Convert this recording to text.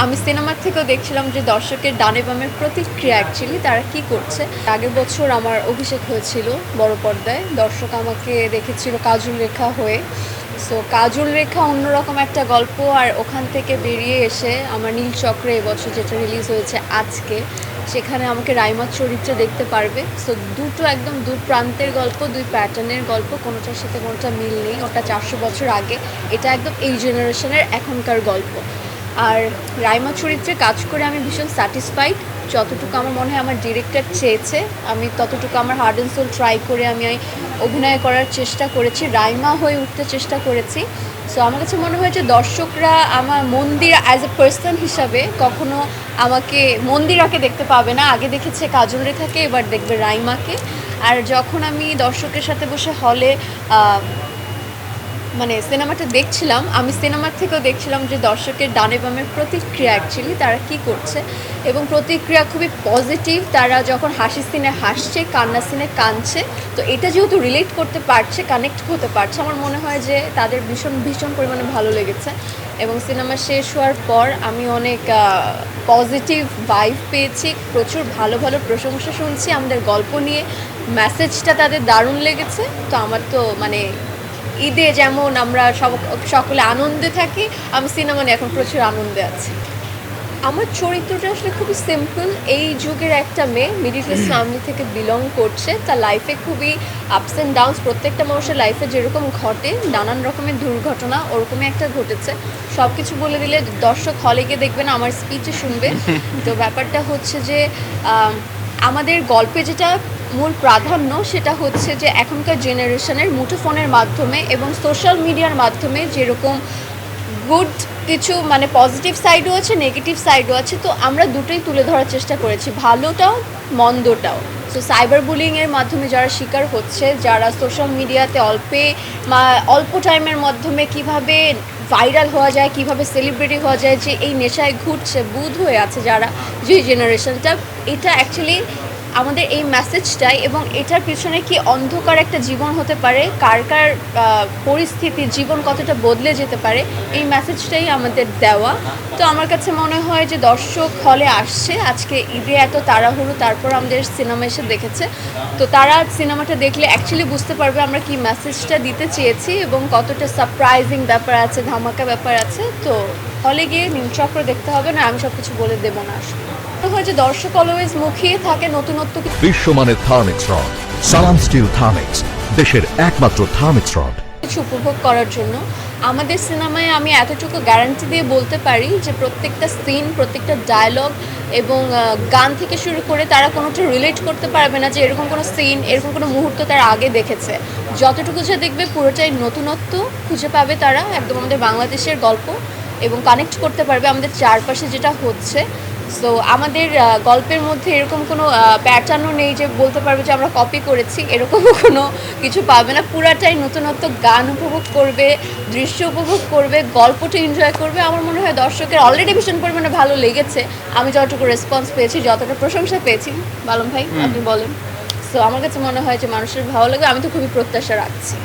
আমি সিনেমার থেকেও দেখছিলাম যে দর্শকের ডানে বামের প্রতিক্রিয়া অ্যাকচুয়ালি তারা কি করছে। আগের বছর আমার অভিষেক হয়েছিল বড় পর্দায়, দর্শক আমাকে দেখেছিল কাজল রেখা হয়ে। সো কাজল রেখা অন্যরকম একটা গল্প, আর ওখান থেকে বেরিয়ে এসে আমার নীলচক্রে এবছর যেটা রিলিজ হয়েছে আজকে, সেখানে আমাকে রাইমার চরিত্রে দেখতে পারবে। সো দুটো একদম দু প্রান্তের গল্প, দুই প্যাটার্নের গল্প, কোনোটার সাথে কোনোটা মিল নেই। ওটা 400 বছর আগে, এটা একদম এই জেনারেশনের এখনকার গল্প। আর রাইমা চরিত্রে কাজ করে আমি ভীষণ স্যাটিসফাইড। যতটুকু আমার মনে হয় আমার ডিরেক্টর চেয়েছে, আমি ততটুকু আমার হার্ড অ্যান্ড সোল ট্রাই করে আমি অভিনয় করার চেষ্টা করেছি, রাইমা হয়ে উঠতে চেষ্টা করেছি। সো আমার কাছে মনে হয় যে দর্শকরা আমার মন্দির অ্যাজ এ পার্সন হিসাবে কখনো আমাকে মন্দিরাকে দেখতে পাবে না। আগে দেখেছে কাজল রেখাকে, এবার দেখবে রাইমাকে। আর যখন আমি দর্শকের সাথে বসে হলে মানে সিনেমাটা দেখছিলাম, আমি সিনেমার থেকেও দেখছিলাম যে দর্শকের ডানে বামের প্রতিক্রিয়া অ্যাকচুয়ালি তারা কি করছে, এবং প্রতিক্রিয়া খুবই পজিটিভ। তারা যখন হাসির সিনে হাসছে, কান্নার সিনে কাঁদছে, তো এটা যেহেতু রিলেট করতে পারছে, কানেক্ট হতে পারছে, আমার মনে হয় যে তাদের ভীষণ ভীষণ পরিমাণে ভালো লেগেছে। এবং সিনেমা শেষ হওয়ার পর আমি অনেক পজিটিভ ভাইব পেয়েছি, প্রচুর ভালো ভালো প্রশংসা শুনছি আমাদের গল্প নিয়ে, মেসেজটা তাদের দারুণ লেগেছে। তো আমার তো মানে ঈদে যেমন আমরা সকলে আনন্দে থাকি, আমি সিনেমা নিয়ে এখন প্রচুর আনন্দে আছি। আমার চরিত্রটা আসলে খুবই সিম্পল। এই যুগের একটা মেয়ে মিডিল ক্লাস ফ্যামিলি থেকে বিলং করছে, তার লাইফে খুবই আপস অ্যান্ড ডাউনস, প্রত্যেকটা মানুষের লাইফে যেরকম ঘটে নানান রকমের দুর্ঘটনা, ওরকমই একটা ঘটেছে। সব কিছু বলে দিলে দর্শক হলে গিয়ে দেখবে না, আমার স্পিচে শুনবে। তো ব্যাপারটা হচ্ছে যে আমাদের গল্পে যেটা মূল প্রাধান্য সেটা হচ্ছে যে এখনকার জেনারেশনের মুঠোফোনের মাধ্যমে এবং সোশ্যাল মিডিয়ার মাধ্যমে যেরকম গুড কিছু মানে পজিটিভ সাইডও আছে, নেগেটিভ সাইডও আছে। তো আমরা দুটোই তুলে ধরার চেষ্টা করেছি, ভালোটাও মন্দটাও। সো সাইবার বুলিংয়ের মাধ্যমে যারা শিকার হচ্ছে, যারা সোশ্যাল মিডিয়াতে অল্প টাইমের মাধ্যমে কিভাবে ভাইরাল হওয়া যায়, কিভাবে সেলিব্রিটি হওয়া যায়, যে এই নেশায় ঘুরছে, বুধ হয়ে আছে যারা, যে জেনারেশনটা, এটা অ্যাকচুয়ালি আমাদের এই মেসেজটাই। এবং এটার পিছনে কি অন্ধকার একটা জীবন হতে পারে, কার কার পরিস্থিতি জীবন কতটা বদলে যেতে পারে, এই মেসেজটাই আমাদের দেওয়া। তো আমার কাছে মনে হয় যে দর্শক হলে আসছে আজকে ঈদে এত তাড়াহুড়ো, তারপর আমাদের সিনেমা এসে দেখেছে, তো তারা সিনেমাটা দেখলে অ্যাকচুয়ালি বুঝতে পারবে আমরা কি মেসেজটা দিতে চেয়েছি এবং কতটা সারপ্রাইজিং ব্যাপার আছে, ধামাকা ব্যাপার আছে। তো হলে গিয়ে নীলচক্র দেখতে হবে না, আমি সব কিছু বলে দেবো না। আসলে হয় যে দর্শক অলওয়েজ মুখিয়ে থাকে নতুনত্ব বিশ্বমানের থার্মিক্স রড, সালাম স্টিল থার্মিক্স, দেশের একমাত্র থার্মিক্স রড, কিছু উপভোগ করার জন্য। আমাদের সিনেমায় আমি এতটুকু গ্যারান্টি দিয়ে বলতে পারি যে প্রত্যেকটা সিন, প্রত্যেকটা ডায়লগ এবং গান থেকে শুরু করে তারা কোনোটা রিলেট করতে পারবে না যে এরকম কোনো সিন, এরকম কোনো মুহূর্ত তারা আগে দেখেছে। যতটুকু যে দেখবে পুরোটাই নতুনত্ব খুঁজে পাবে তারা, একদম আমাদের বাংলাদেশের গল্প, এবং কানেক্ট করতে পারবে আমাদের চারপাশে যেটা হচ্ছে। সো আমাদের গল্পের মধ্যে এরকম কোনো প্যাটার্নও নেই যে বলতে পারবে যে আমরা কপি করেছি, এরকমও কোনো কিছু পাবে না। পুরাটাই নতুনত্ব, গান উপভোগ করবে, দৃশ্য উপভোগ করবে, গল্পটা এনজয় করবে। আমার মনে হয় দর্শকের অলরেডি ভীষণ পরিমাণে ভালো লেগেছে। আমি যতটুকু রেসপন্স পেয়েছি, যতটা প্রশংসা পেয়েছি, বালম ভাই আপনি বলেন। সো আমার কাছে মনে হয় যে মানুষের ভালো লাগবে, আমি তো খুবই প্রত্যাশা রাখছি।